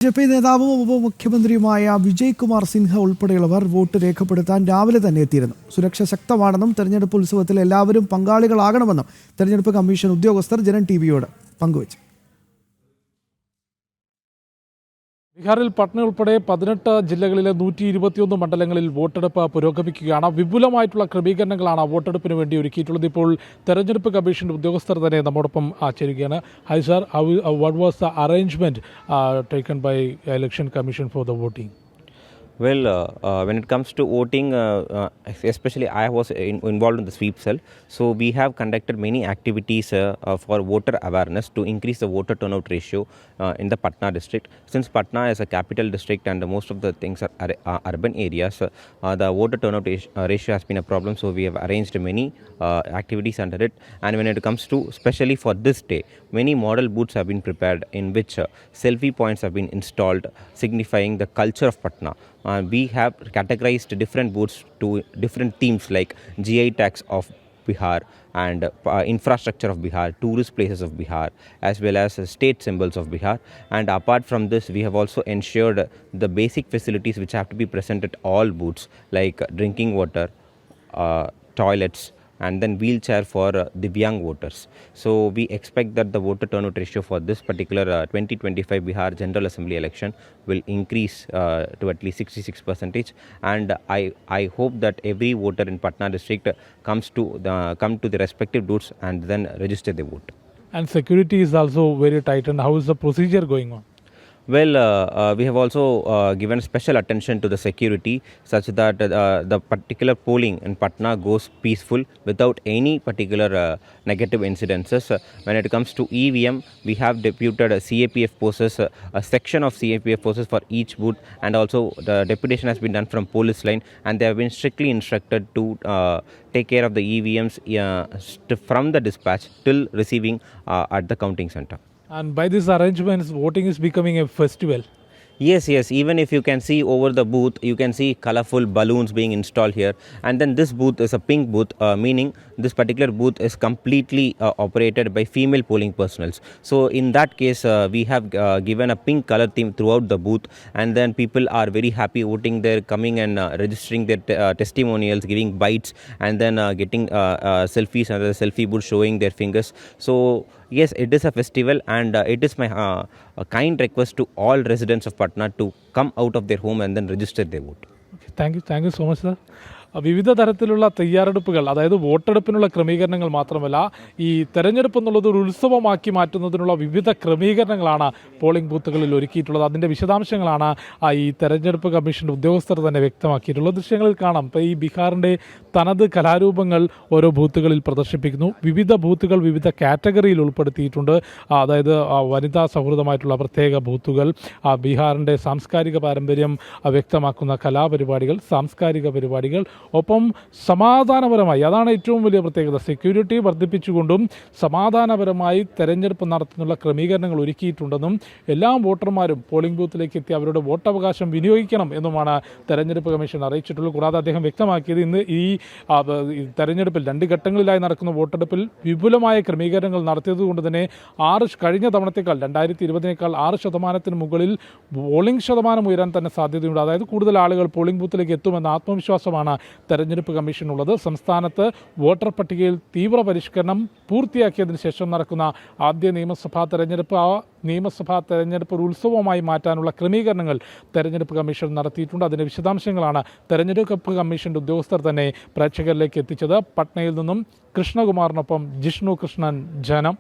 BJP നേതാവും ഉപമുഖ്യമന്ത്രിയുമായ വിജയ് കുമാർ സിൻഹ ഉൾപ്പെടെയുള്ളവർ vote രേഖപ്പെടുത്താൻ രാവിലെ തന്നെ എത്തിയിരുന്നു. സുരക്ഷ ശക്തമാണെന്നും തെരഞ്ഞെടുപ്പ് ഉത്സവത്തിൽ എല്ലാവരും പങ്കാളികളാകണമെന്നും തെരഞ്ഞെടുപ്പ് കമ്മീഷൻ ഉദ്യോഗസ്ഥർ ജനം ടിവിയോട് പങ്കുവച്ചു. ബീഹാറിൽ പട്ന ഉൾപ്പെടെ 18 ജില്ലകളിലെ 121 മണ്ഡലങ്ങളിൽ വോട്ടെടുപ്പ് പുരോഗമിക്കുകയാണ്. വിപുലമായിട്ടുള്ള ക്രമീകരണങ്ങളാണ് വോട്ടെടുപ്പിന് വേണ്ടി ഒരുക്കിയിട്ടുള്ളത്. ഇപ്പോൾ തെരഞ്ഞെടുപ്പ് കമ്മീഷന്റെ ഉദ്യോഗസ്ഥർ തന്നെ നമ്മോടൊപ്പം ചേരുകയാണ്. High sir, what was the arrangement taken by election commission for the voting? Well, when it comes to voting, especially I was involved in the sweep cell. So we have conducted many activities for voter awareness to increase the voter turnout ratio in the Patna district. Since Patna is a capital district and most of the things are urban areas, the voter turnout ratio has been a problem. So we have arranged many activities under it. And when it comes to, especially for this day, many model booths have been prepared in which selfie points have been installed, signifying the culture of Patna. We have categorized different booths to different themes like GI tax of Bihar and infrastructure of Bihar, tourist places of Bihar, as well as state symbols of Bihar. And apart from this, we have also ensured the basic facilities which have to be present at all booths like drinking water, toilets, and then wheelchair for Divyang voters. So we expect that the voter turnout ratio for this particular 2025 Bihar General Assembly election will increase to at least 66%. And I hope that every voter in Patna district come to the respective booths and then register their vote. And security is also very tight. And how is the procedure going on? Well, we have also given special attention to the security such that the particular polling in Patna goes peaceful without any particular negative incidences. When it comes to EVM, we have deputed CAPF forces, a section of CAPF forces for each booth, and also the deputation has been done from police line, and they have been strictly instructed to take care of the EVMs from the dispatch till receiving at the counting center. And by these arrangements, voting is becoming a festival. Yes. Even if you can see over the booth, you can see colorful balloons being installed here. And then this booth is a pink booth, meaning this particular booth is completely operated by female polling personnel. So in that case, we have given a pink color theme throughout the booth. And then people are very happy voting there, coming and registering their testimonials, giving bites, and then getting selfies under the selfie booth showing their fingers. So yes, it is a festival, and it is my kind request to all residents of Patna to come out of their home and then register their vote. Okay, thank you so much, sir. വിവിധ തരത്തിലുള്ള തയ്യാറെടുപ്പുകൾ, അതായത് വോട്ടെടുപ്പിനുള്ള ക്രമീകരണങ്ങൾ മാത്രമല്ല, ഈ തെരഞ്ഞെടുപ്പ് എന്നുള്ളത് ഒരു ഉത്സവമാക്കി മാറ്റുന്നതിനുള്ള വിവിധ ക്രമീകരണങ്ങളാണ് പോളിംഗ് ബൂത്തുകളിൽ ഒരുക്കിയിട്ടുള്ളത്. അതിൻ്റെ വിശദാംശങ്ങളാണ് ഈ തെരഞ്ഞെടുപ്പ് കമ്മീഷൻ്റെ ഉദ്യോഗസ്ഥർ തന്നെ വ്യക്തമാക്കിയിട്ടുള്ളത്. ദൃശ്യങ്ങളിൽ കാണാം. ഇപ്പോൾ ഈ ബീഹാറിൻ്റെ തനത് കലാരൂപങ്ങൾ ഓരോ ബൂത്തുകളിൽ പ്രദർശിപ്പിക്കുന്നു. വിവിധ ബൂത്തുകൾ വിവിധ കാറ്റഗറിയിൽ ഉൾപ്പെടുത്തിയിട്ടുണ്ട്. അതായത് വനിതാ സൗഹൃദമായിട്ടുള്ള പ്രത്യേക ബൂത്തുകൾ, ബീഹാറിൻ്റെ സാംസ്കാരിക പാരമ്പര്യം വ്യക്തമാക്കുന്ന കലാപരിപാടികൾ, സാംസ്കാരിക പരിപാടികൾ, ഒപ്പം സമാധാനപരമായി, അതാണ് ഏറ്റവും വലിയ പ്രത്യേകത, സെക്യൂരിറ്റി വർദ്ധിപ്പിച്ചുകൊണ്ടും സമാധാനപരമായി തെരഞ്ഞെടുപ്പ് നടത്തുന്നുള്ള ക്രമീകരണങ്ങൾ ഒരുക്കിയിട്ടുണ്ടെന്നും എല്ലാ വോട്ടർമാരും പോളിംഗ് ബൂത്തിലേക്ക് എത്തി അവരുടെ വോട്ടവകാശം വിനിയോഗിക്കണം എന്നുമാണ് തെരഞ്ഞെടുപ്പ് കമ്മീഷൻ അറിയിച്ചിട്ടുള്ളത്. കൂടാതെ അദ്ദേഹം വ്യക്തമാക്കിയത് ഇന്ന് ഈ തെരഞ്ഞെടുപ്പിൽ 2 ഘട്ടങ്ങളിലായി നടക്കുന്ന വോട്ടെടുപ്പിൽ വിപുലമായ ക്രമീകരണങ്ങൾ നടത്തിയതുകൊണ്ട് തന്നെ കഴിഞ്ഞ തവണത്തേക്കാൾ 2020 6% മുകളിൽ പോളിംഗ് ശതമാനം ഉയരാൻ തന്നെ സാധ്യതയുണ്ട്. അതായത് കൂടുതൽ ആളുകൾ പോളിംഗ് ബൂത്തിലേക്ക് എത്തുമെന്ന ആത്മവിശ്വാസമാണ് തെരഞ്ഞെടുപ്പ് കമ്മീഷനുള്ളത്. സംസ്ഥാനത്ത് വോട്ടർ പട്ടികയിൽ തീവ്ര പരിഷ്കരണം പൂർത്തിയാക്കിയതിന് ശേഷം നടക്കുന്ന ആദ്യ നിയമസഭാ തെരഞ്ഞെടുപ്പ്, നിയമസഭാ തെരഞ്ഞെടുപ്പ് ഒരു ഉത്സവമായി മാറ്റാനുള്ള ക്രമീകരണങ്ങൾ തെരഞ്ഞെടുപ്പ് കമ്മീഷൻ നടത്തിയിട്ടുണ്ട്. അതിൻ്റെ വിശദാംശങ്ങളാണ് തെരഞ്ഞെടുപ്പ് കമ്മീഷൻ്റെ ഉദ്യോഗസ്ഥർ തന്നെ പ്രേക്ഷകരിലേക്ക് എത്തിച്ചത്. പട്നയിൽ നിന്നും കൃഷ്ണകുമാറിനൊപ്പം ജിഷ്ണു കൃഷ്ണൻ, ജനം.